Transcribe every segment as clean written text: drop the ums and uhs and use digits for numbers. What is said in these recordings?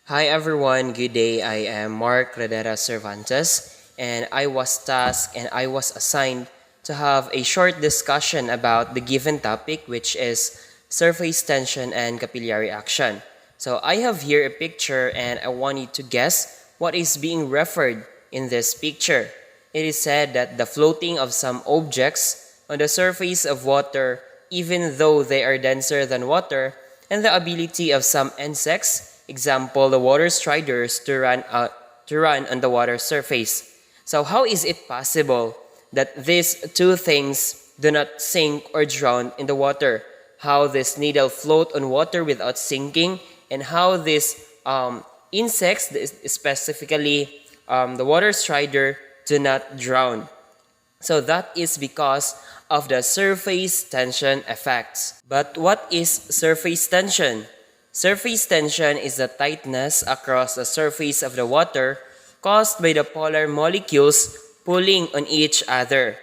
Hi everyone, good day. I am Mark Redera Cervantes, and I was tasked and I was assigned to have a short discussion about the given topic, which is surface tension and capillary action. So I have here a picture and I want you to guess what is being referred in this picture. It is said that the floating of some objects on the surface of water, even though they are denser than water, and the ability of some insects, example the water striders, to run on the water surface. So how is it possible that these two things do not sink or drown in the water? How this needle float on water without sinking, and how these insects, specifically the water strider, do not drown. So that is because of the surface tension effects. But what is surface tension? Surface tension is the tightness across the surface of the water caused by the polar molecules pulling on each other.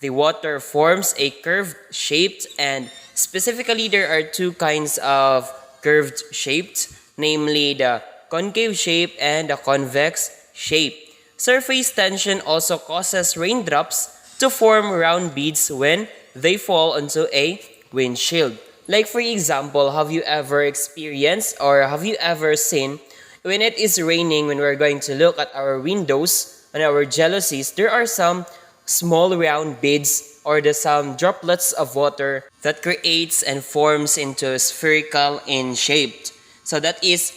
The water forms a curved shape, and specifically there are two kinds of curved shaped, namely the concave shape and the convex shape. Surface tension also causes raindrops to form round beads when they fall onto a windshield. Like for example, have you ever experienced or have you ever seen when it is raining, when we're going to look at our windows and our jalousies, there are some small round beads or some droplets of water that creates and forms into spherical in shape. So that is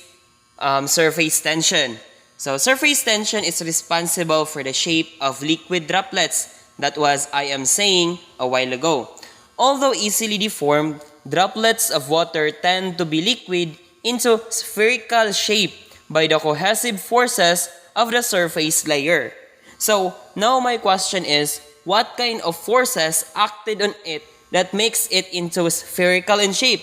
surface tension. So surface tension is responsible for the shape of liquid droplets. That was I am saying a while ago. Although easily deformed, droplets of water tend to be liquid into spherical shape by the cohesive forces of the surface layer. So now my question is, what kind of forces acted on it that makes it into spherical in shape?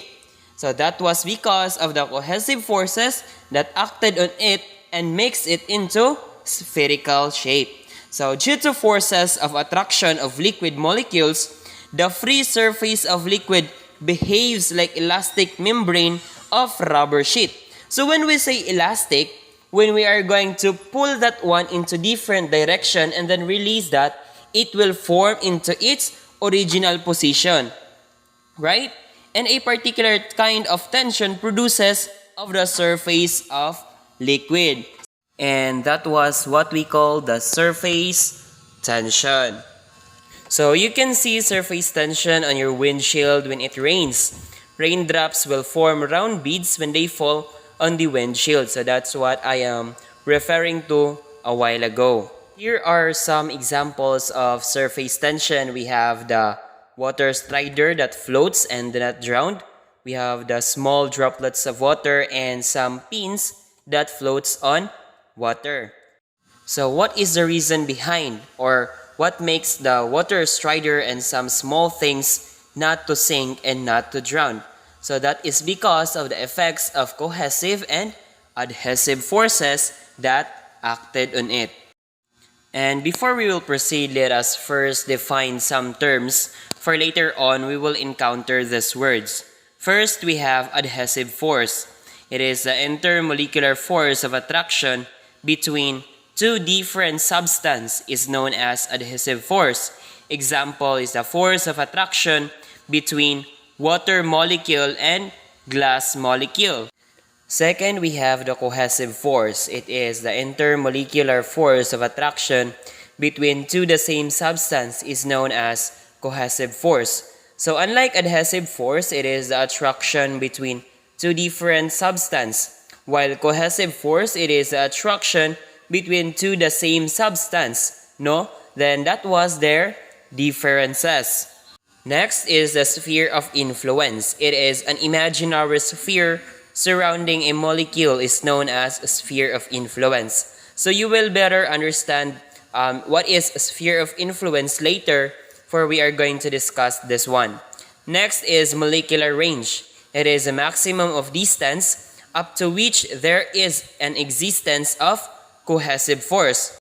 So that was because of the cohesive forces that acted on it and makes it into spherical shape. So due to forces of attraction of liquid molecules, the free surface of liquid behaves like elastic membrane of rubber sheet. So when we say elastic, when we are going to pull that one into different direction and then release that, it will form into its original position, right? And a particular kind of tension produces of the surface of liquid. And that was what we call the surface tension. So you can see surface tension on your windshield when it rains. Raindrops will form round beads when they fall on the windshield. So that's what I am referring to a while ago. Here are some examples of surface tension. We have the water strider that floats and not drowned. We have the small droplets of water and some pins that floats on water. So what is the reason behind, or what makes the water strider and some small things not to sink and not to drown? So that is because of the effects of cohesive and adhesive forces that acted on it. And before we will proceed, let us first define some terms, for later on we will encounter these words. First, we have adhesive force. It is the intermolecular force of attraction between two different substances is known as adhesive force. Example is the force of attraction between water molecule and glass molecule. Second, we have the cohesive force. It is the intermolecular force of attraction between two the same substance is known as cohesive force. So unlike adhesive force, it is the attraction between two different substances. While cohesive force, it is the attraction between two the same substance. No? Then that was their differences. Next is the sphere of influence. It is an imaginary sphere surrounding a molecule is known as a sphere of influence. So you will better understand what is a sphere of influence later, for we are going to discuss this one. Next is molecular range. It is a maximum of distance up to which there is an existence of cohesive force.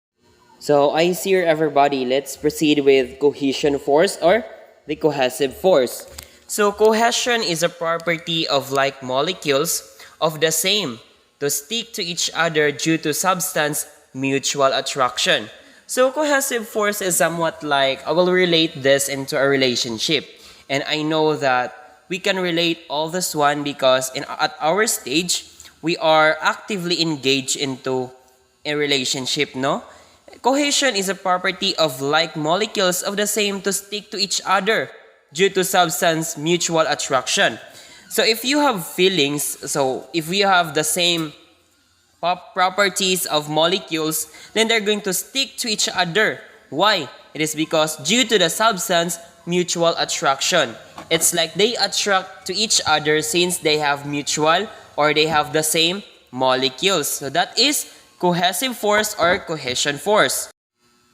So I see here everybody, let's proceed with cohesion force or the cohesive force. So cohesion is a property of like molecules of the same to stick to each other due to substance mutual attraction. So cohesive force is somewhat like, I will relate this into a relationship. And I know that we can relate all this one because at our stage, we are actively engaged into a relationship, no? Cohesion is a property of like molecules of the same to stick to each other due to substance mutual attraction. So if you have feelings, so if we have the same properties of molecules, then they're going to stick to each other. Why? It is because due to the substance mutual attraction. It's like they attract to each other since they have mutual or they have the same molecules. So that is cohesive force or cohesion force.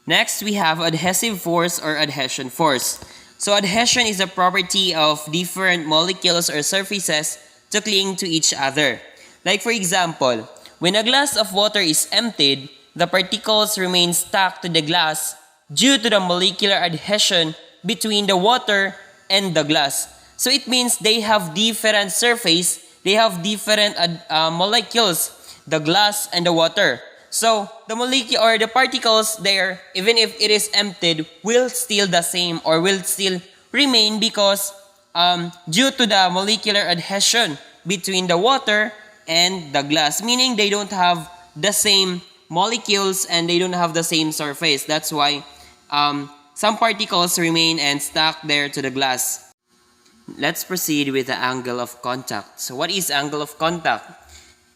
Next, we have adhesive force or adhesion force. So adhesion is a property of different molecules or surfaces to cling to each other. Like for example, when a glass of water is emptied, the particles remain stuck to the glass due to the molecular adhesion between the water and the glass. So it means they have different surface, they have different molecules, the glass and the water. So the molecule or the particles there, even if it is emptied, will still the same or will still remain because due to the molecular adhesion between the water and the glass, meaning they don't have the same molecules and they don't have the same surface. That's why some particles remain and stuck there to the glass. Let's proceed with the angle of contact. So what is angle of contact?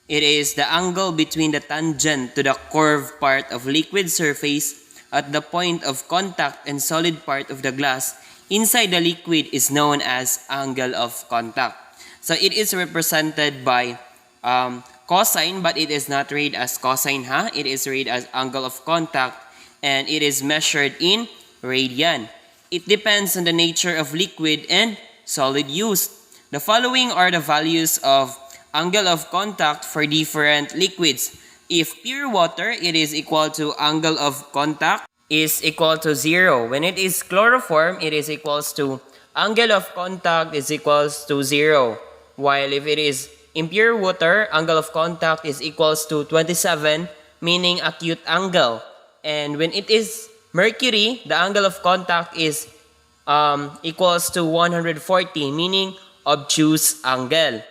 It is the angle between the tangent to the curved part of liquid surface at the point of contact and solid part of the glass inside the liquid is known as angle of contact. So it is represented by cosine, but it is not read as cosine, It is read as angle of contact and it is measured in radian. It depends on the nature of liquid and solid used. The following are the values of angle of contact for different liquids. If pure water, it is equal to angle of contact is equal to 0. When it is chloroform, it is equals to angle of contact is equals to 0. While if it is impure water, angle of contact is equals to 27, meaning acute angle. And when it is mercury, the angle of contact is equals to 140, meaning obtuse angle.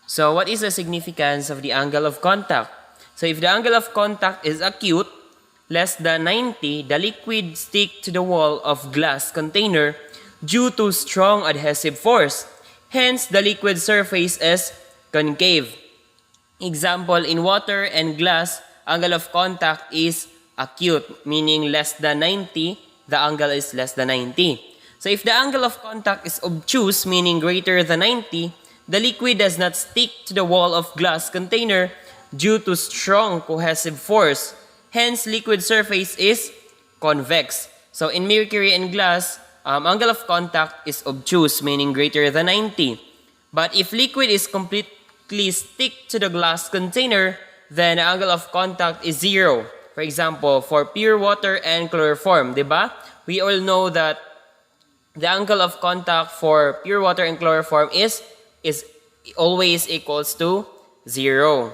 So what is the significance of the angle of contact? So if the angle of contact is acute, less than 90, the liquid stick to the wall of glass container due to strong adhesive force. Hence, the liquid surface is concave. Example, in water and glass, angle of contact is acute, meaning less than 90, the angle is less than 90. So if the angle of contact is obtuse, meaning greater than 90, the liquid does not stick to the wall of glass container due to strong cohesive force. Hence, liquid surface is convex. So in mercury and glass, angle of contact is obtuse, meaning greater than 90. But if liquid is completely stick to the glass container, then the angle of contact is 0. For example, for pure water and chloroform, diba? We all know that the angle of contact for pure water and chloroform is always equals to 0.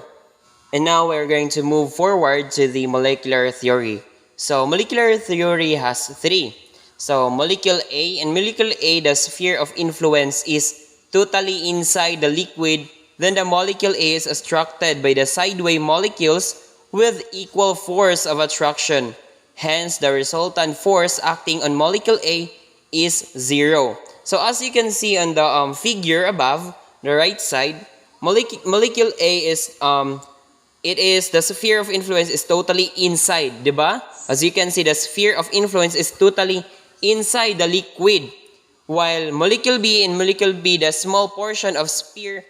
And now we're going to move forward to the molecular theory. So molecular theory has 3. So molecule A, and molecule A, the sphere of influence is totally inside the liquid. Then the molecule A is attracted by the sideway molecules with equal force of attraction. Hence, the resultant force acting on molecule A is 0. So as you can see on the figure above, the right side, molecule A is it is the sphere of influence is totally inside, diba? As you can see, the sphere of influence is totally inside the liquid, while molecule B, in molecule B, the small portion of sphere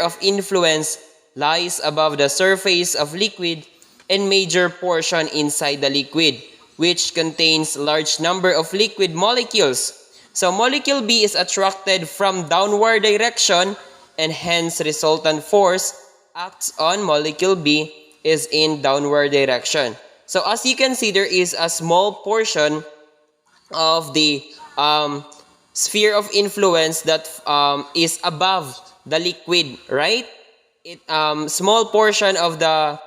of influence lies above the surface of liquid and major portion inside the liquid, which contains large number of liquid molecules. So molecule B is attracted from downward direction and hence resultant force acts on molecule B is in downward direction. So as you can see, there is a small portion of the sphere of influence that is above the liquid, right? small portion of the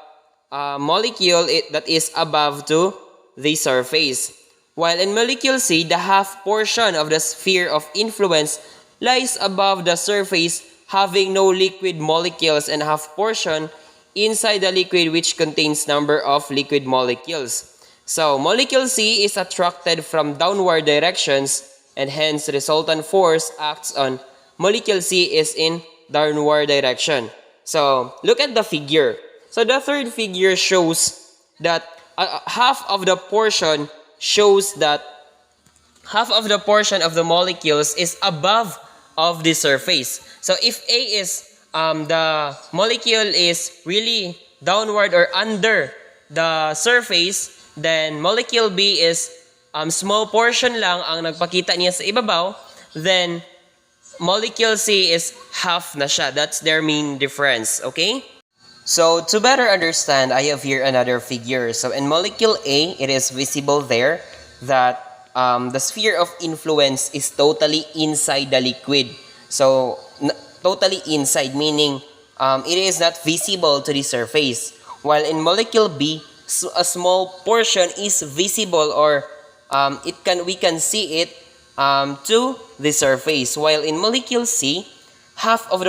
molecule that is above to the surface. While in molecule C, the half portion of the sphere of influence lies above the surface, having no liquid molecules, and half portion inside the liquid which contains number of liquid molecules. So molecule C is attracted from downward directions, and hence resultant force acts on molecule C is in downward direction. So look at the figure. So the third figure shows that half of the portion of the molecules is above of the surface. So if A is the molecule is really downward or under the surface, then molecule B is small portion lang ang nagpakita niya sa ibabaw, then molecule C is half na siya. That's their main difference, okay? So to better understand, I have here another figure. So in molecule A, it is visible there that the sphere of influence is totally inside the liquid. So totally inside, meaning it is not visible to the surface. While in molecule B, a small portion is visible, or we can see it to the surface. While in molecule C, half of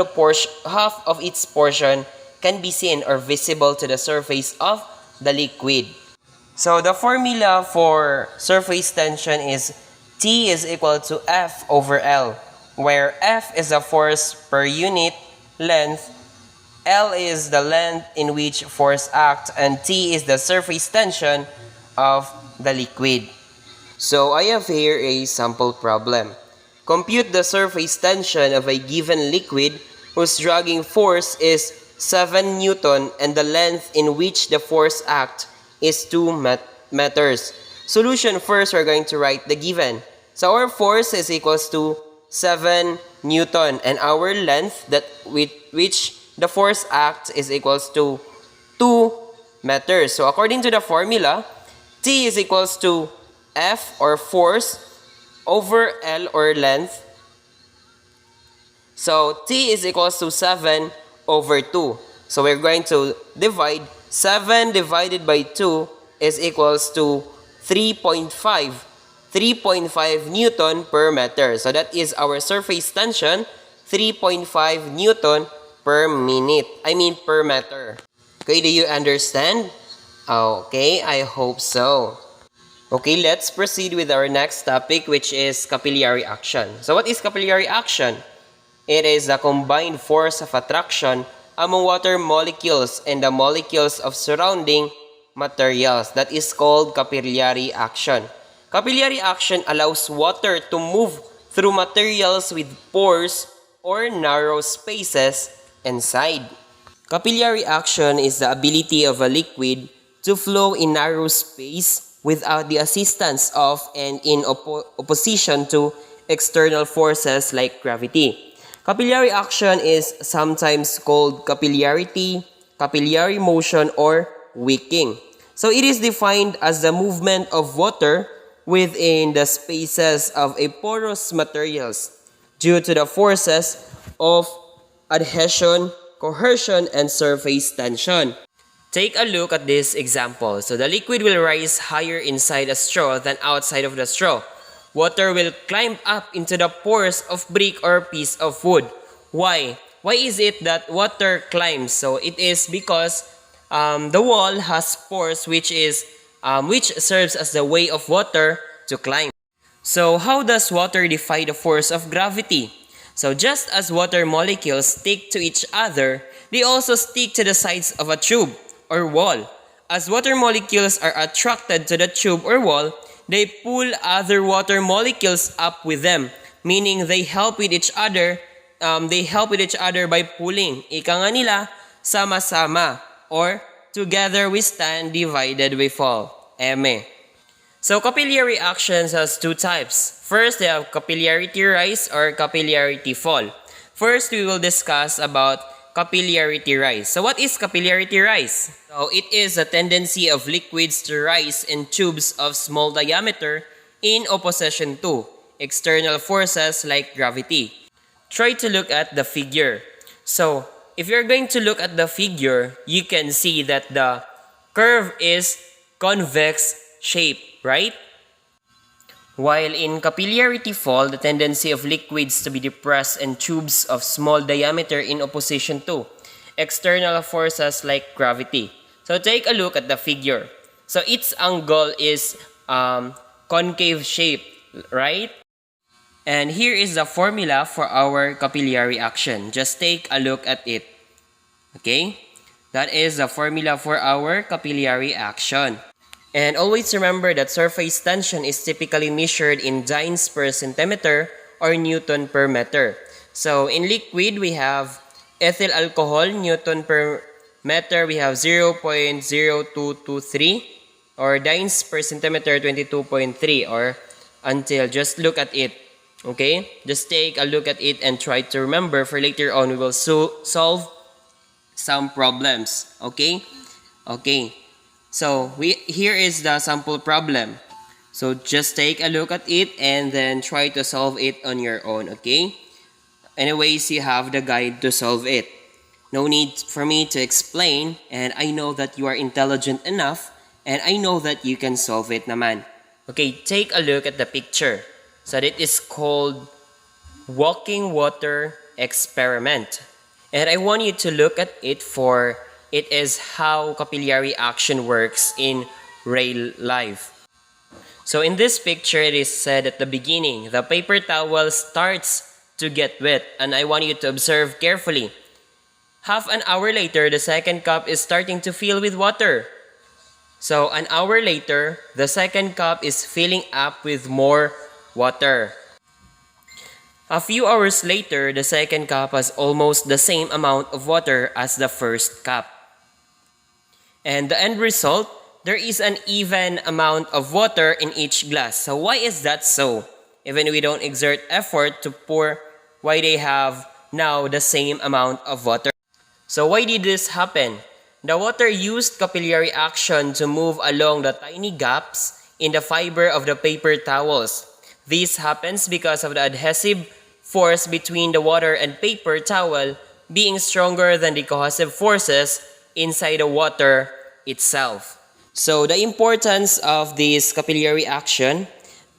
its portion can be seen or visible to the surface of the liquid. So the formula for surface tension is T is equal to F over L, where F is the force per unit length, L is the length in which force acts, and T is the surface tension of the liquid. So I have here a sample problem. Compute the surface tension of a given liquid whose dragging force is 7 Newton and the length in which the force acts is 2 meters. Solution: first, we're going to write the given. So our force is equals to 7 Newton, and our length that with which the force acts is equals to 2 meters. So according to the formula, T is equals to F or force over L or length. So T is equals to 7 over 2. So we're going to divide 7 divided by 2 is equals to 3.5 Newton per meter. So that is our surface tension, 3.5 Newton per per meter. Okay, do you understand? Okay, I hope so. Okay, let's proceed with our next topic, which is capillary action. So what is capillary action? It is the combined force of attraction among water molecules and the molecules of surrounding materials. That is called capillary action. Capillary action allows water to move through materials with pores or narrow spaces inside. Capillary action is the ability of a liquid to flow in narrow space without the assistance of and in opposition to external forces like gravity. Capillary action is sometimes called capillarity, capillary motion, or wicking. So it is defined as the movement of water within the spaces of a porous materials due to the forces of adhesion, cohesion, and surface tension. Take a look at this example. So the liquid will rise higher inside a straw than outside of the straw. Water will climb up into the pores of brick or piece of wood. Why? Why is it that water climbs? So it is because the wall has pores which serves as the way of water to climb. So how does water defy the force of gravity? So just as water molecules stick to each other, they also stick to the sides of a tube or wall. As water molecules are attracted to the tube or wall, they pull other water molecules up with them, meaning they help with each other. By pulling. Ika nga nila, sama-sama, or together we stand, divided we fall. Eme. So capillary actions has two types. First, they have capillarity rise or capillarity fall. First, we will discuss about capillarity rise. So what is capillarity rise? So it is a tendency of liquids to rise in tubes of small diameter in opposition to external forces like gravity. Try to look at the figure. So if you're going to look at the figure, you can see that the curve is convex shape, right? While in capillarity fall, the tendency of liquids to be depressed in tubes of small diameter in opposition to external forces like gravity. So take a look at the figure. So its angle is concave shape, right? And here is the formula for our capillary action. Just take a look at it. Okay? That is the formula for our capillary action. And always remember that surface tension is typically measured in dynes per centimeter or Newton per meter. So in liquid, we have ethyl alcohol, Newton per meter, we have 0.0223, or dynes per centimeter, 22.3, or until, just look at it. Okay? Just take a look at it and try to remember for later on we will solve some problems. Okay? Okay. So here is the sample problem. So just take a look at it and then try to solve it on your own, okay? Anyways, you have the guide to solve it. No need for me to explain, and I know that you are intelligent enough and I know that you can solve it naman. Okay, take a look at the picture. So that is called walking water experiment. And I want you to look at it for it is how capillary action works in real life. So in this picture, it is said at the beginning, the paper towel starts to get wet, and I want you to observe carefully. Half an hour later, the second cup is starting to fill with water. So an hour later, the second cup is filling up with more water. A few hours later, the second cup has almost the same amount of water as the first cup. And the end result, there is an even amount of water in each glass. So why is that so? Even we don't exert effort to pour, why they have now the same amount of water? So why did this happen? The water used capillary action to move along the tiny gaps in the fiber of the paper towels. This happens because of the adhesive force between the water and paper towel being stronger than the cohesive forces inside the water itself. So the importance of this capillary action,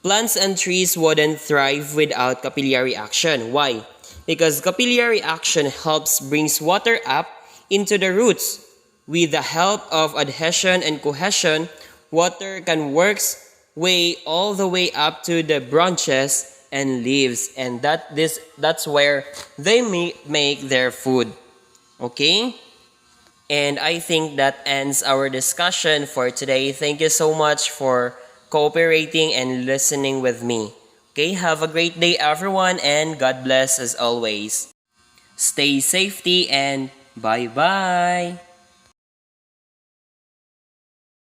plants and trees wouldn't thrive without capillary action. Why? Because capillary action helps brings water up into the roots. With the help of adhesion and cohesion, water can work way all the way up to the branches and leaves, and that's where they make their food. Okay? And I think that ends our discussion for today. Thank you so much for cooperating and listening with me. Okay, have a great day everyone, and God bless as always. Stay safety and bye-bye.